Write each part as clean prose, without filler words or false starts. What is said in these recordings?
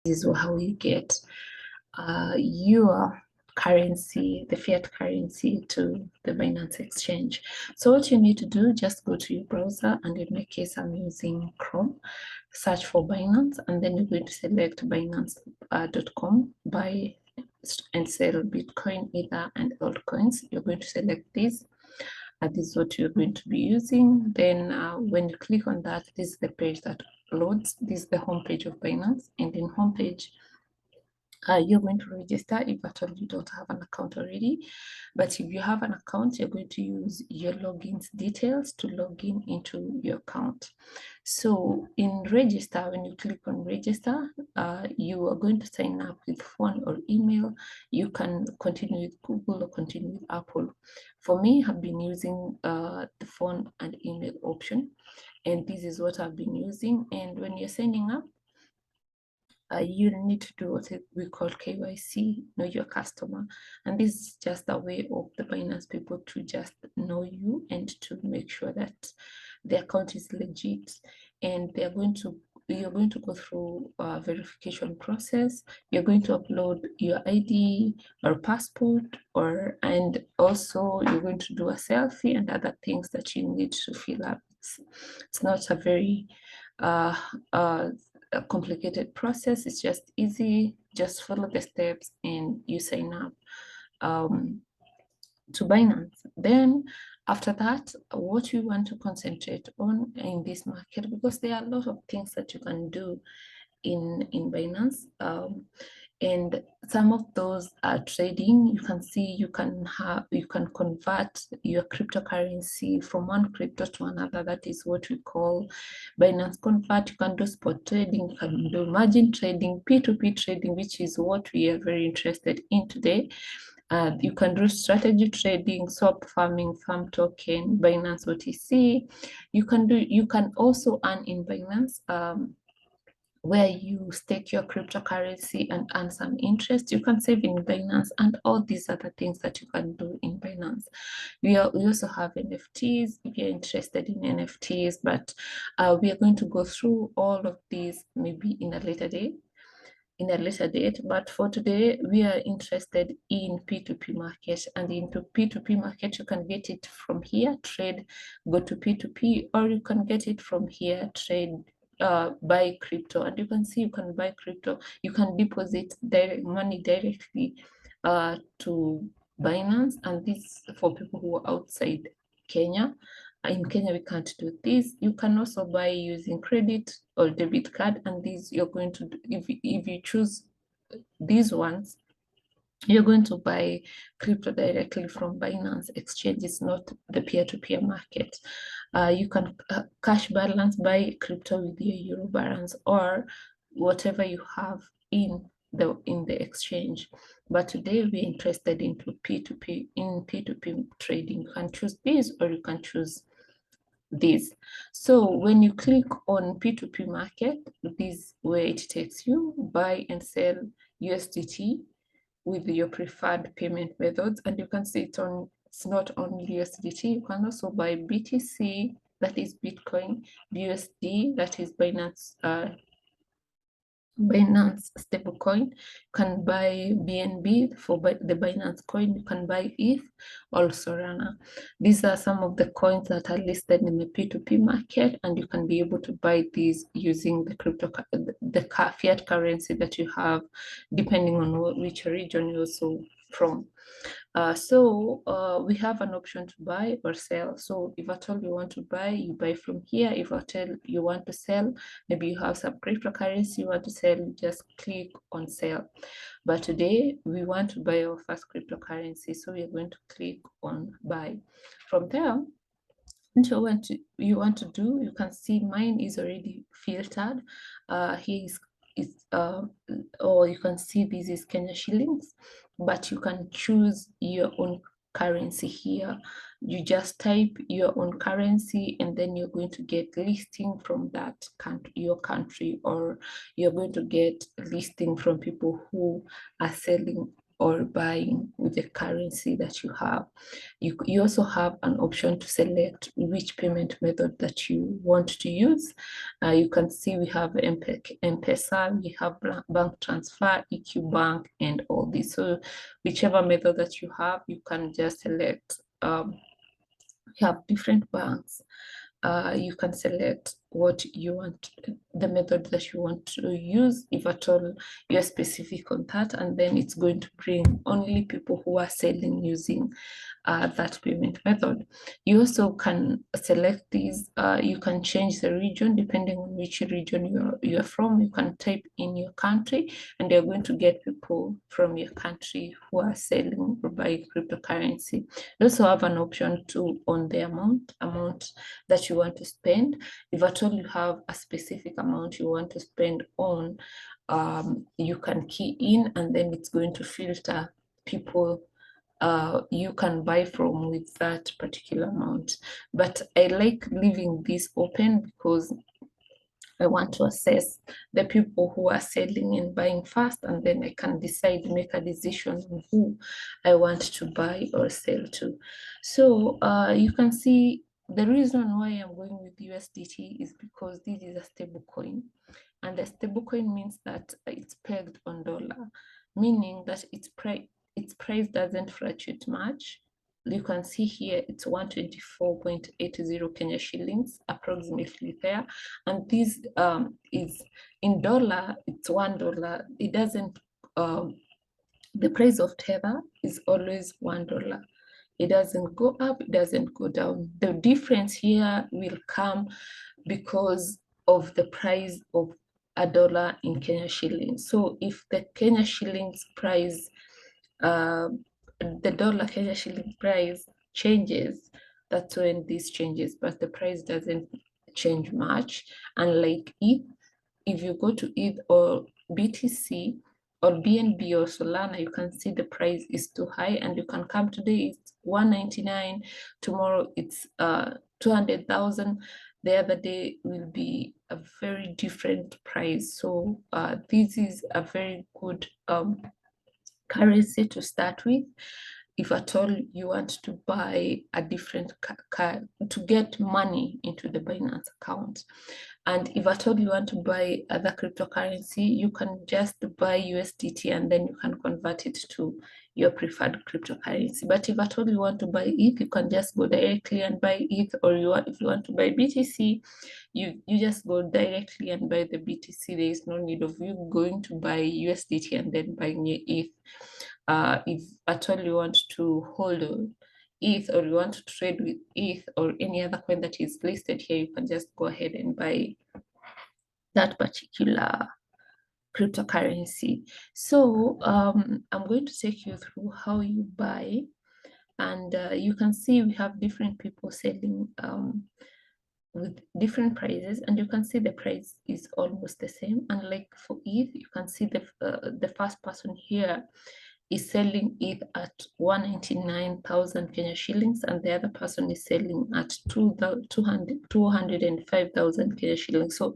is how you get your currency, the fiat currency, to the Binance exchange. So what you need to do, just go to your browser, and in my case, I'm using Chrome. Search for Binance, and then you're going to select binance.com, buy and sell Bitcoin, Ether, and altcoins. You're going to select this. This is what you're going to be using. Then when you click on that, this is the page that loads. This is the homepage of Binance, and in homepage, you're going to register if at all you don't have an account already. But if you have an account, you're going to use your login details to log in into your account. So in register, when you click on register, you are going to sign up with phone or email. You can continue with Google or continue with Apple. For me, I've been using the phone and email option, and this is what I've been using. And when you're signing up, you need to do what we call KYC, know your customer. And this is just a way of the Binance people to just know you and to make sure that the account is legit. And you're going to go through a verification process. You're going to upload your ID or passport, and also you're going to do a selfie and other things that you need to fill up. It's not a very a complicated process. It's just easy. Just follow the steps and you sign up to Binance. Then after that, what you want to concentrate on in this market, because there are a lot of things that you can do in Binance, and some of those are trading. You can see you can convert your cryptocurrency from one crypto to another. That is what we call Binance Convert. You can do spot trading, you can do margin trading, P2P trading, which is what we are very interested in today. You can do strategy trading, swap farming, farm token, Binance OTC. You can also earn in Binance, where you stake your cryptocurrency and earn some interest. You can save in Binance, and all these other things that you can do in Binance. We also have NFTs if you're interested in NFTs, but we are going to go through all of these maybe in a later date. But for today, we are interested in P2P market, and into P2P market, you can get it from here, trade, go to P2P, or you can get it from here, trade, buy crypto. And you can see you can buy crypto, you can deposit money directly to Binance, and this for people who are outside Kenya. In Kenya, we can't do this. You can also buy using credit or debit card, and these you're going to do, if you choose these ones, you're going to buy crypto directly from Binance exchange. It's not the peer-to-peer market. You can cash balance, buy crypto with your Euro balance or whatever you have in the exchange. But today we're interested into P2P trading. You can choose this or you can choose this. So when you click on P2P market, this is where it takes you, buy and sell USDT with your preferred payment methods. And you can see it's not only USDT, you can also buy BTC, that is Bitcoin, USD, that is Binance stablecoin. You can buy BNB for the Binance coin. You can buy ETH or Solana. These are some of the coins that are listed in the P2P market, and you can be able to buy these using the fiat currency that you have, depending on which region you're also from. We have an option to buy or sell. So if at all you want to buy, you buy from here. If at all you want to sell, maybe you have some cryptocurrency you want to sell, you just click on sell. But today we want to buy our first cryptocurrency, so we're going to click on buy. From there, what you want to do, you can see mine is already filtered. Here is or you can see this is Kenya shillings, but you can choose your own currency here. You just type your own currency, and then you're going to get listing from that country, your country, or you're going to get listing from people who are selling or buying with the currency that you have. You also have an option to select which payment method that you want to use. You can see we have Mpesa, we have bank transfer, EQ Bank, and all this. So whichever method that you have, you can just select. We have different banks. You can select what you want, the method that you want to use, if at all you're specific on that, and then it's going to bring only people who are selling using that payment method. You also can select these. You can change the region depending on which region you're from. You can type in your country, and you're going to get people from your country who are selling or buying cryptocurrency. You also have an option to on the amount that you want to spend. If at all you have a specific amount you want to spend on, you can key in, and then it's going to filter people you can buy from with that particular amount. But I like leaving this open because I want to assess the people who are selling and buying fast, and then I can decide, make a decision on who I want to buy or sell to. So you can see the reason why I'm going with USDT is because this is a stable coin, and the stable coin means that it's pegged on dollar, meaning that its price doesn't fluctuate much. You can see here it's 124.80 Kenya shillings approximately there, and this is in dollar, it's $1. It doesn't the price of tether is always $1. It doesn't go up, it doesn't go down. The difference here will come because of the price of a dollar in Kenya shillings. So if the Kenya shillings price, the dollar Kenya shilling price changes, that's when this changes, but the price doesn't change much. Unlike ETH, if you go to ETH or BTC or BNB or Solana, you can see the price is too high, and you can come today, it's 199, tomorrow it's 200,000, the other day will be a very different price. So this is a very good currency to start with. If at all you want to buy a different to get money into the Binance account. And if at all you want to buy other cryptocurrency, you can just buy USDT and then you can convert it to your preferred cryptocurrency. But if at all you want to buy ETH, you can just go directly and buy ETH, or if you want to buy BTC, you just go directly and buy the BTC. There is no need of you going to buy USDT and then buying your ETH. If at all you want to hold on ETH, or you want to trade with ETH or any other coin that is listed here, you can just go ahead and buy that particular cryptocurrency. So I'm going to take you through how you buy, and you can see we have different people selling with different prices, and you can see the price is almost the same. Unlike for ETH, you can see the first person here is selling it at 199,000 Kenya shillings, and the other person is selling at 205,000 Kenya shillings. So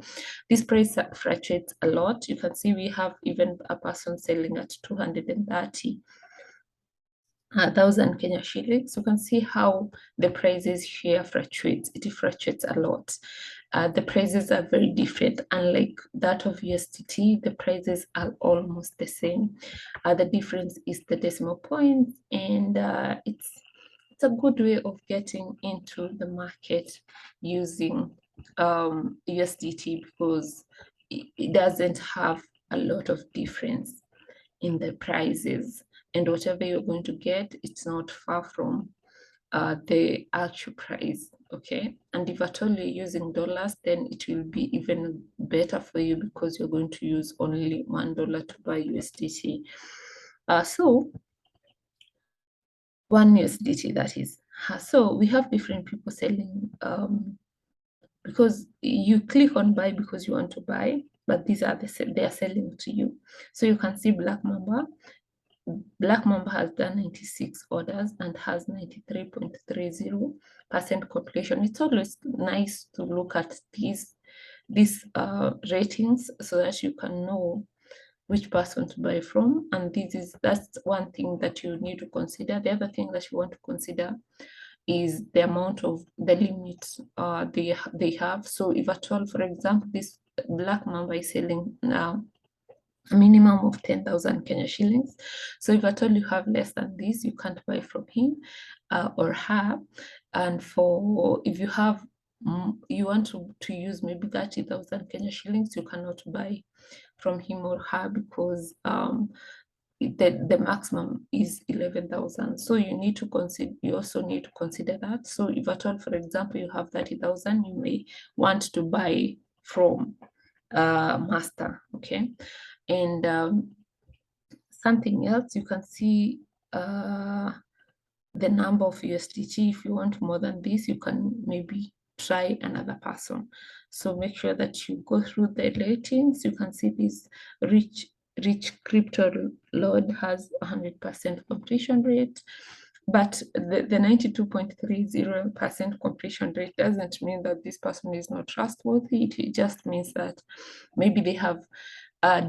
this price fluctuates a lot. You can see we have even a person selling at 230,000 Kenya shillings. You can see how the prices here fluctuates. It fluctuates a lot. The prices are very different. Unlike that of USDT, the prices are almost the same. The difference is the decimal points, and it's a good way of getting into the market using USDT because it doesn't have a lot of difference in the prices, and whatever you're going to get, it's not far from the actual price. Okay, and if at all you're using dollars, then it will be even better for you because you're going to use only $1 to buy USDT. So 1 USDT, that is. So we have different people selling because you click on buy because you want to buy, but these are they are selling to you. So you can see Black Mamba. Black Mamba has done 96 orders and has 93.30% completion. It's always nice to look at these ratings so that you can know which person to buy from, and that's one thing that you need to consider. The other thing that you want to consider is the amount of the limit they have. So if at all, for example, this Black Mamba is selling now a minimum of 10,000 Kenya shillings. So if at all you have less than this, you can't buy from him or her. And for if you have you want to use maybe 30,000 Kenya shillings, you cannot buy from him or her because the maximum is 11,000. So you need to consider, you also need to consider that. So if at all, for example, you have 30,000, you may want to buy from master, okay? And something else, you can see the number of USDT. If you want more than this, you can maybe try another person. So make sure that you go through the ratings. You can see this rich crypto load has 100% completion rate, but the 92.30% completion rate doesn't mean that this person is not trustworthy. It just means that maybe they have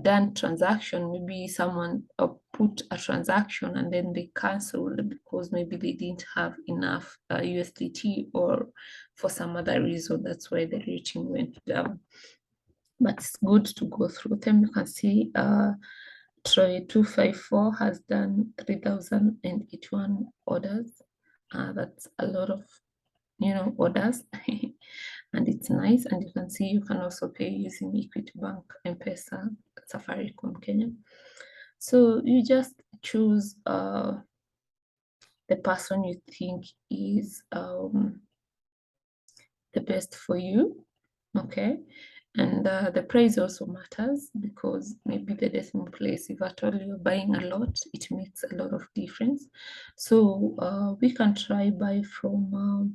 done transaction, maybe someone put a transaction and then they canceled because maybe they didn't have enough USDT or for some other reason. That's why the rating went down. But it's good to go through them. You can see Troy 254 has done 3,081 orders. That's a lot of orders. And it's nice. And you can see you can also pay using Equity Bank, Mpesa, Safaricom Kenya. So you just choose the person you think is the best for you, okay? And the price also matters because maybe the decimal place, if at all you're buying a lot, it makes a lot of difference. So we can try buy from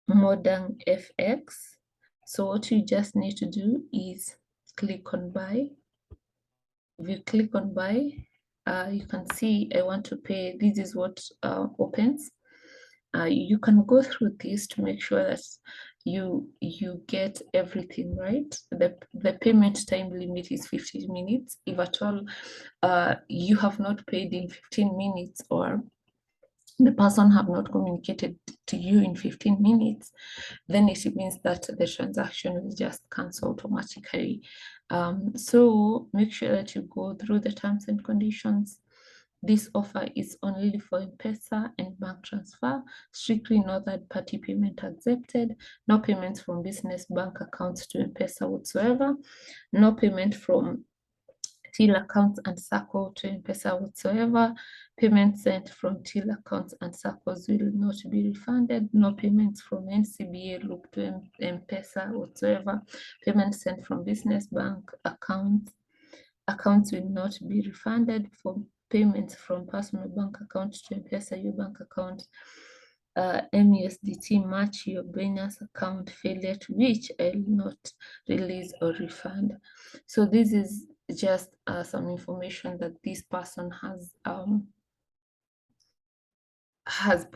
Modern FX. So what you just need to do is click on buy. If you click on buy, you can see I want to pay. This is what opens. You can go through this to make sure that you get everything right. The payment time limit is 15 minutes. If at all you have not paid in 15 minutes or the person have not communicated to you in 15 minutes, then it means that the transaction will just cancel automatically. So make sure that you go through the terms and conditions. This offer is only for Mpesa and bank transfer, strictly no third-party payment accepted, no payments from business bank accounts to Mpesa whatsoever, no payment from till accounts and Sacco to Mpesa whatsoever. Payments sent from till accounts and Saccos will not be refunded. No payments from NCBA loop to Mpesa whatsoever. Payments sent from business bank accounts will not be refunded. For payments from personal bank account to Mpesa, your bank account, MUSDT match your Binance account, failure to which I will not release or refund. So this is just some information that this person has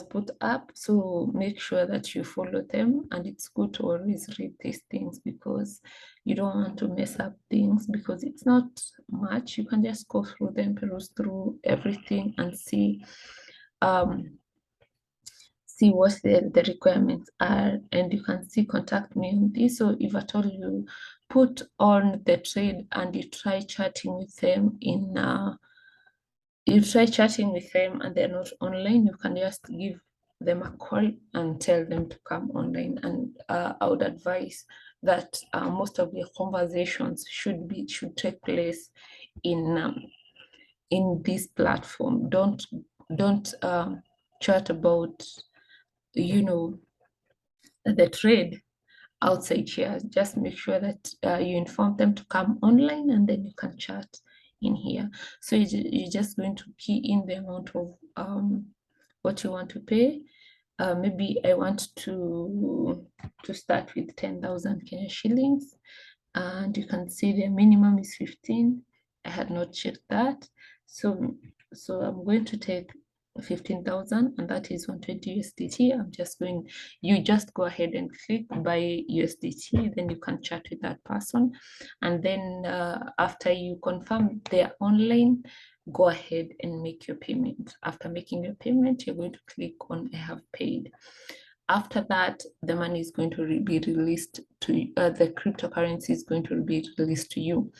put up. So make sure that you follow them, and it's good to always read these things because you don't want to mess up things because it's not much. You can just go through them, peruse through everything and see what the requirements are, and you can see contact me on this. So if at all you put on the trade and you try chatting with them and they're not online, you can just give them a call and tell them to come online. And I would advise that most of your conversations should take place in this platform. Don't chat about the trade outside here. Just make sure that you inform them to come online and then you can chat in here. So you're just going to key in the amount of what you want to pay. Maybe I want to start with 10,000 Kenya shillings, and you can see the minimum is 15. I had not checked that, so I'm going to take 15,000, and that is 120 USDT. You just go ahead and click buy USDT, then you can chat with that person. And then after you confirm they're online, go ahead and make your payment. After making your payment, you're going to click on I have paid. After that, the money is going to be released to the cryptocurrency is going to be released to you.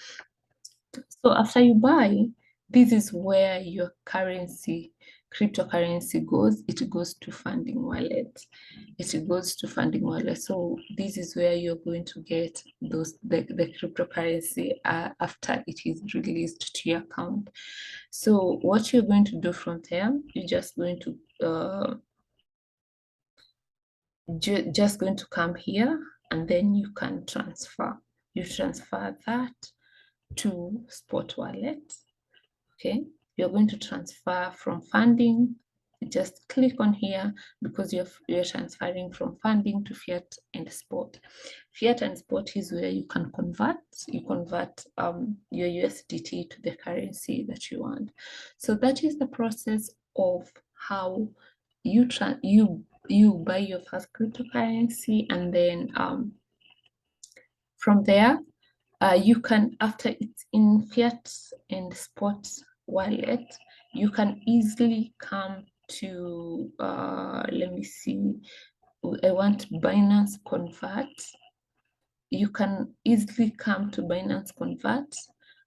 So after you buy, this is where your cryptocurrency goes. It goes to funding wallet. It goes to funding wallet. So this is where you're going to get the cryptocurrency after it is released to your account. So what you're going to do from there, you're just going to come here, and then you can transfer. You transfer that to spot wallet. Okay, you're going to transfer from funding. Just click on here because you're transferring from funding to fiat and spot. Fiat and spot is where you can convert. You convert your USDT to the currency that you want. So that is the process of how you buy your first cryptocurrency, and then from there you can, after it's in fiat and spot wallet, you can easily come to let me see, I want Binance Convert. You can easily come to Binance Convert,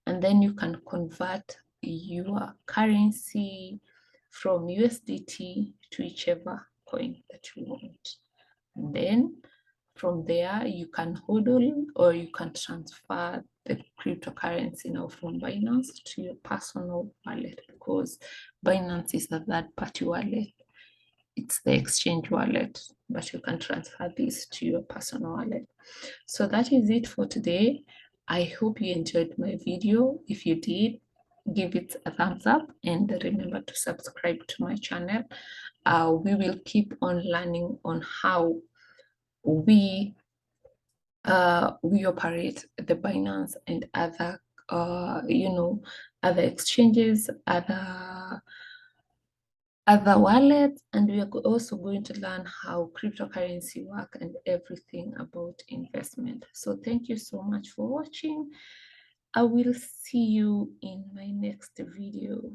and then you can convert your currency from USDT to whichever coin that you want. And then from there, you can hodl or you can transfer the cryptocurrency now from Binance to your personal wallet, because Binance is a third-party wallet. It's the exchange wallet, but you can transfer this to your personal wallet. So that is it for today. I hope you enjoyed my video. If you did, give it a thumbs up and remember to subscribe to my channel. We will keep on learning on how we operate the Binance and other other exchanges, other wallets, and we are also going to learn how cryptocurrency work and everything about investment. So thank you so much for watching. I will see you in my next video.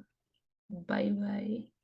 Bye bye.